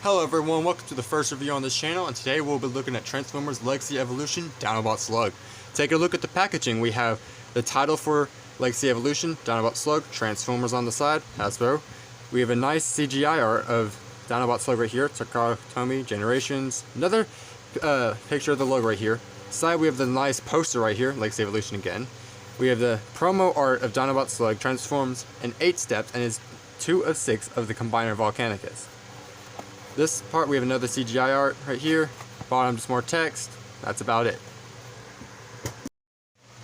Hello everyone, welcome to the first review on this channel, and today we'll be looking at Transformers Legacy Evolution Dinobot Slug. Take a look at the packaging. We have the title for Legacy Evolution, Dinobot Slug, Transformers on the side, Hasbro. We have a nice CGI art of Dinobot Slug right here, Takara Tomy, Generations. Another picture of the logo right here. Side we have the nice poster right here, Legacy Evolution again. We have the promo art of Dinobot Slug, transforms in 8 steps and is 2 of 6 of the combiner Volcanicus. This part we have another CGI art right here, bottom just more text, that's about it.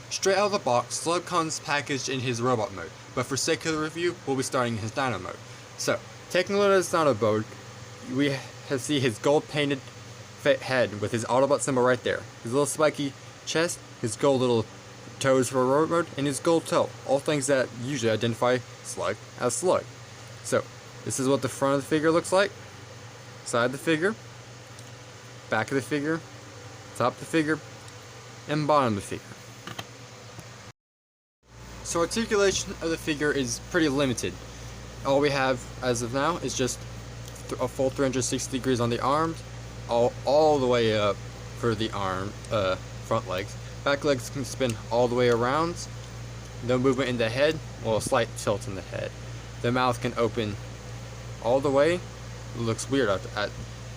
Straight out of the box, Slug comes packaged in his robot mode, but for sake of the review, we'll be starting in his dino mode. So, taking a look at his dino mode, we see his gold painted head with his Autobot symbol right there, his little spiky chest, his gold little toes for robot mode, and his gold toe, all things that usually identify Slug as Slug. So, this is what the front of the figure looks like. Side of the figure, back of the figure, top of the figure, and bottom of the figure. So articulation of the figure is pretty limited. All we have as of now is just a full 360 degrees on the arms, all the way up for the arm, front legs. Back legs can spin all the way around. No movement in the head, well, a slight tilt in the head. The mouth can open all the way. It looks weird at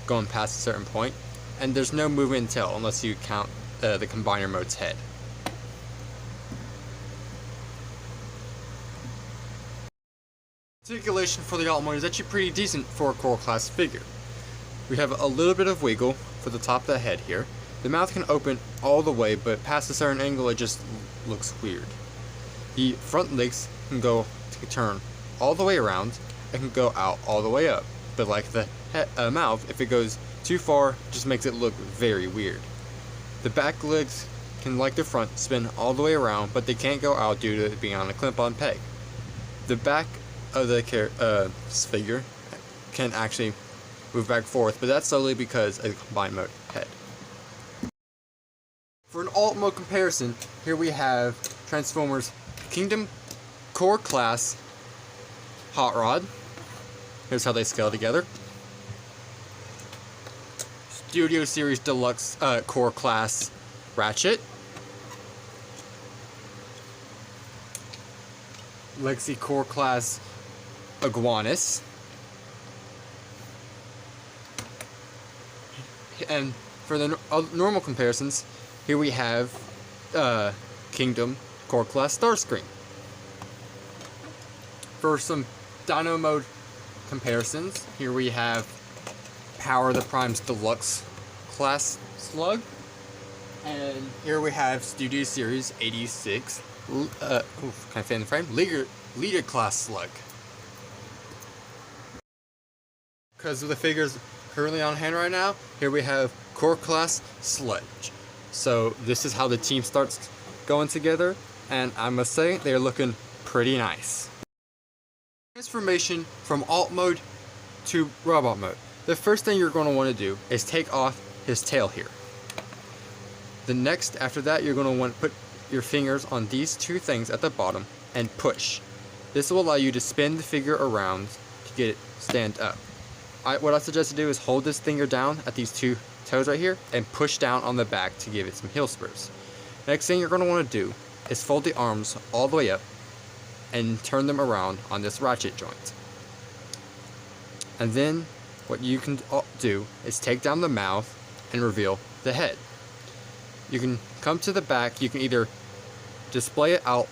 going past a certain point, and there's no movement in tail unless you count the combiner mode's head. Articulation for the alt mode is actually pretty decent for a core class figure. We have a little bit of wiggle for the top of the head here. The mouth can open all the way, but past a certain angle it just looks weird. The front legs can turn all the way around and can go out all the way up. But like the mouth, if it goes too far, just makes it look very weird. The back legs can, like the front, spin all the way around, but they can't go out due to it being on a clip-on peg. The back of the figure can actually move back and forth, but that's solely because of the combined mode head. For an alt mode comparison, here we have Transformers Kingdom Core Class Hot Rod. Here's how they scale together. Studio Series Deluxe Core Class Ratchet. Legacy Core Class Iguanus. And for the normal comparisons, here we have Kingdom Core Class Starscream. For some Dino Mode comparisons, here we have Power the Prime's Deluxe Class Slug, and here we have Studio Series 86 can I fan the frame? Leader Class Slug. Because of the figures currently on hand right now, here we have Core Class Sledge. So this is how the team starts going together, and I must say they're looking pretty nice. Transformation from alt mode to robot mode. The first thing you're going to want to do is take off his tail here. The next, after that, you're going to want to put your fingers on these two things at the bottom and push. This will allow you to spin the figure around to get it stand up. What I suggest to do is hold this finger down at these two toes right here and push down on the back to give it some heel spurs. Next thing you're going to want to do is fold the arms all the way up and turn them around on this ratchet joint. And then what you can do is take down the mouth and reveal the head. You can come to the back, you can either display it out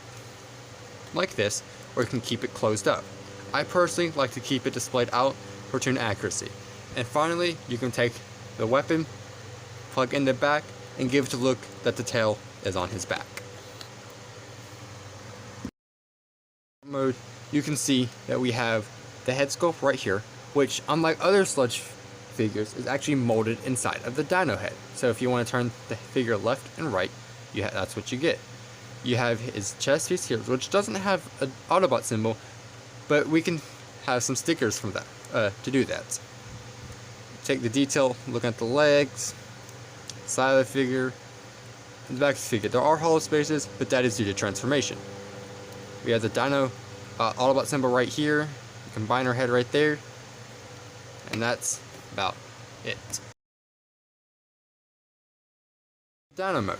like this, or you can keep it closed up. I personally like to keep it displayed out for tune accuracy. And finally, you can take the weapon, plug in the back, and give it a look that the tail is on his back. Mode, you can see that we have the head sculpt right here, which unlike other Sludge figures is actually molded inside of the dino head. So if you want to turn the figure left and right, that's what you get. You have his chest piece here, which doesn't have an Autobot symbol, but we can have some stickers from that to do that. Take the detail, look at the legs, side of the figure, and the back of the figure. There are hollow spaces, but that is due to transformation. We have the Dino Autobot symbol right here, the combiner head right there, and that's about it. Dino mode.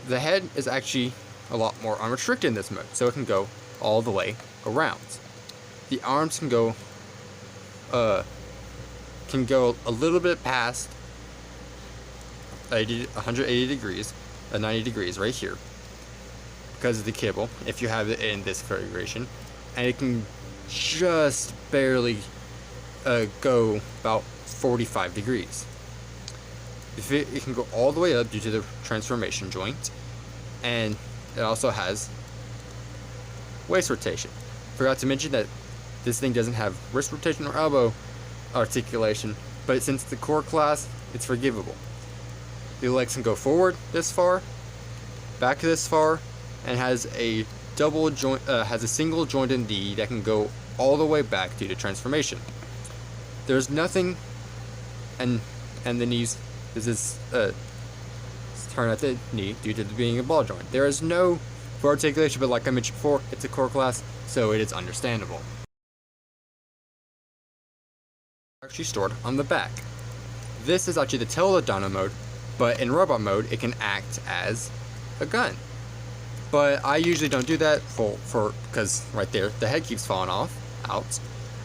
The head is actually a lot more unrestricted in this mode, so it can go all the way around. The arms can go a little bit past 180 degrees, 90 degrees right here, because of the kibble, if you have it in this configuration, and it can just barely go about 45 degrees. It can go all the way up due to the transformation joint, and it also has waist rotation. Forgot to mention that this thing doesn't have wrist rotation or elbow articulation, but since it's the core class, it's forgivable. The legs can go forward this far, back this far, and has a single jointed knee that can go all the way back due to transformation. There's nothing, and the knees. This is turn at the knee due to being a ball joint. There is no for articulation, but like I mentioned before, it's a core class, so it is understandable. Actually stored on the back. This is actually the tail of the Dino mode, but in robot mode it can act as a gun. But I usually don't do that because right there the head keeps falling out,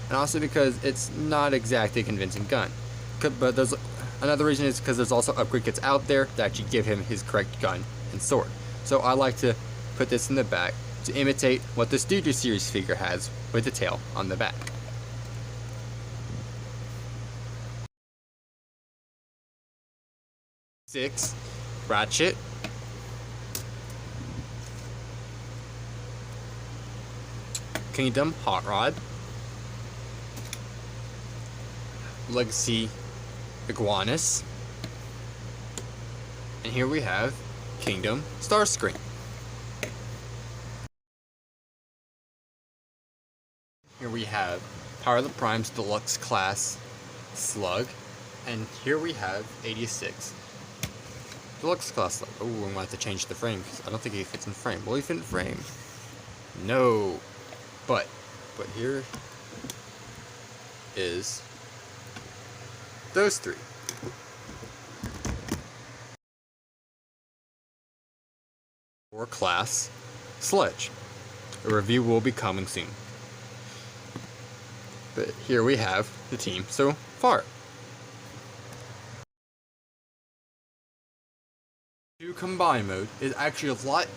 and also because it's not exactly a convincing gun. But there's another reason is because there's also upgrade kits out there that actually give him his correct gun and sword. So I like to put this in the back to imitate what the Studio Series figure has with the tail on the back. Six, Ratchet. Kingdom Hot Rod. Legacy Iguanus. And here we have Kingdom Starscream. Here we have Power of the Primes Deluxe Class Slug. And here we have 86 Deluxe Class Slug. Oh, we might have to change the frame because I don't think he fits in frame. Will he fit in frame? No. But here is those three. For Class Sledge. A review will be coming soon. But here we have the team so far. To combine mode is actually a lot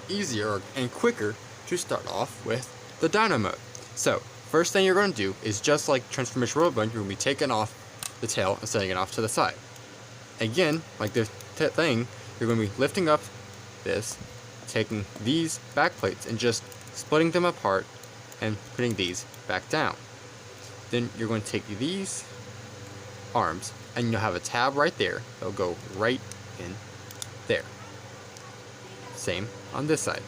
easier and quicker to start off with the Dino mode. So, first thing you're going to do is just like Transformation Robot, you're going to be taking off the tail and setting it off to the side. Again, like the thing, you're going to be lifting up this, taking these back plates and just splitting them apart and putting these back down. Then you're going to take these arms and you'll have a tab right there. They'll go right in there. Same on this side.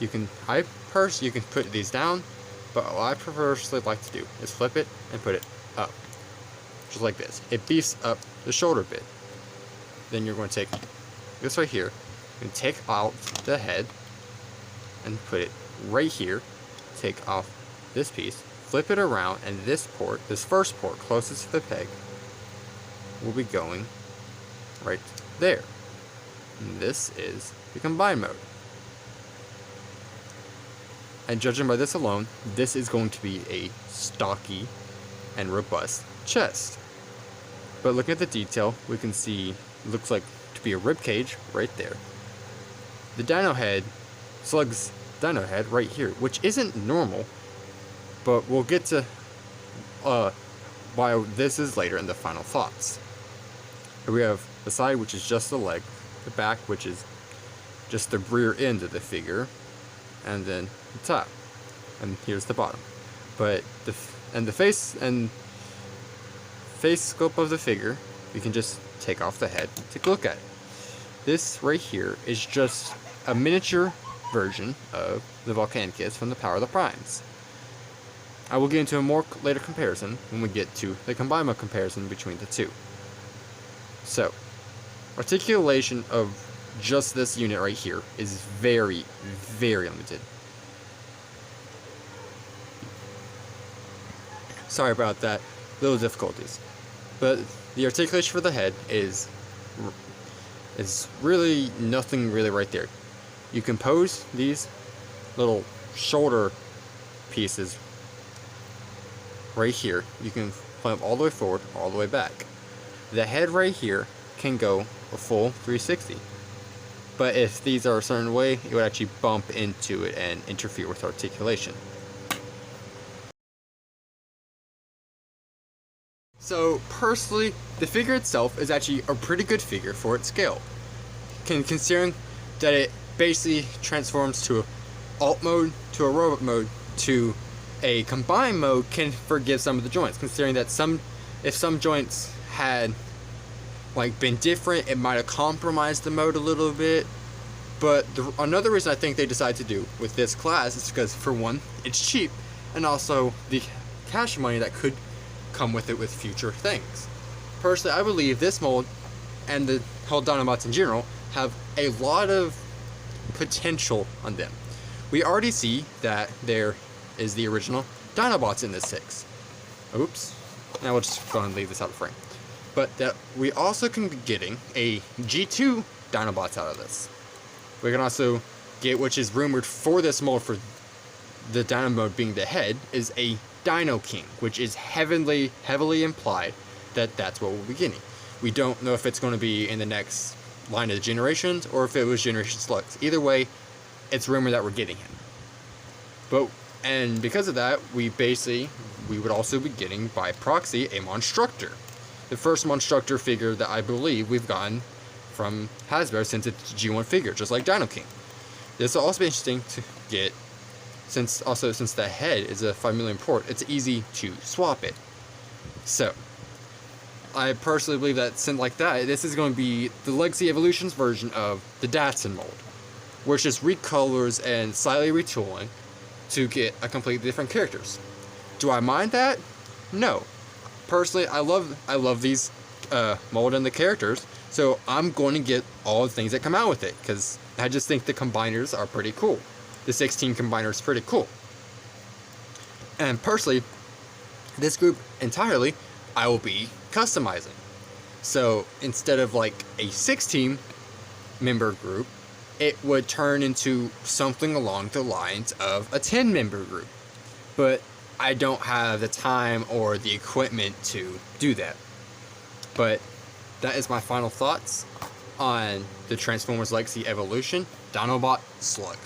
You can put these down, but what I personally like to do is flip it and put it up. Just like this. It beefs up the shoulder bit. Then you're going to take this right here and take out the head and put it right here. Take off this piece, flip it around, and this first port closest to the peg will be going right there. And this is the combine mode. And judging by this alone, this is going to be a stocky and robust chest. But looking at the detail, we can see it looks like to be a rib cage right there. The Dino head, Slug's Dino head right here, which isn't normal, but we'll get to why this is later in the final thoughts. Here we have the side, which is just the leg, the back, which is just the rear end of the figure, and then the top, and here's the bottom. But the face scope of the figure, we can just take off the head, take a look at it. This right here is just a miniature version of the Volcanicus from the Power of the Primes. I will get into a more later comparison when we get to the combine mode comparison between the two. So, articulation of just this unit right here is very, very limited. Sorry about that. little difficulties. But the articulation for the head is really nothing really right there. You can pose these little shoulder pieces right here. You can play them all the way forward, all the way back. The head right here can go a full 360. But if these are a certain way, it would actually bump into it and interfere with articulation. So personally, the figure itself is actually a pretty good figure for its scale. Considering that it basically transforms to alt mode, to a robot mode, to a combined mode, can forgive some of the joints. Considering that if some joints had been different, it might have compromised the mode a little bit. But another reason I think they decided to do with this class is because, for one, it's cheap, and also the cash money that could come with it with future things. Personally, I believe this mold and the whole Dinobots in general have a lot of potential on them. We already see that there is the original Dinobots in this 6. Oops. Now we'll just go ahead and leave this out of frame. But that we also can be getting a G2 Dinobots out of this. We can also get, which is rumored for this mold, for the Dino mode being the head, is a Dino King, which is heavily implied that that's what we'll be getting. We don't know if it's going to be in the next line of generations or if it was Generation Slugs. Either way, it's rumored that we're getting him. And because of that, we would also be getting by proxy a Monstructor. The first Monstructor figure that I believe we've gotten from Hasbro since it's a G1 figure, just like Dino King. This will also be interesting to get, since the head is a 5 million port, it's easy to swap it. So, I personally believe that this is going to be the Legacy Evolutions version of the Datsun mold, where it's just recolors and slightly retooling to get a completely different characters. Do I mind that? No. Personally, I love these mold and the characters, so I'm going to get all the things that come out with it, because I just think the combiners are pretty cool. The 16 combiner is pretty cool. And personally, this group entirely, I will be customizing. So instead of a 16 member group, it would turn into something along the lines of a 10 member group. But I don't have the time or the equipment to do that. But that is my final thoughts on the Transformers Legacy Evolution Dinobot Slug.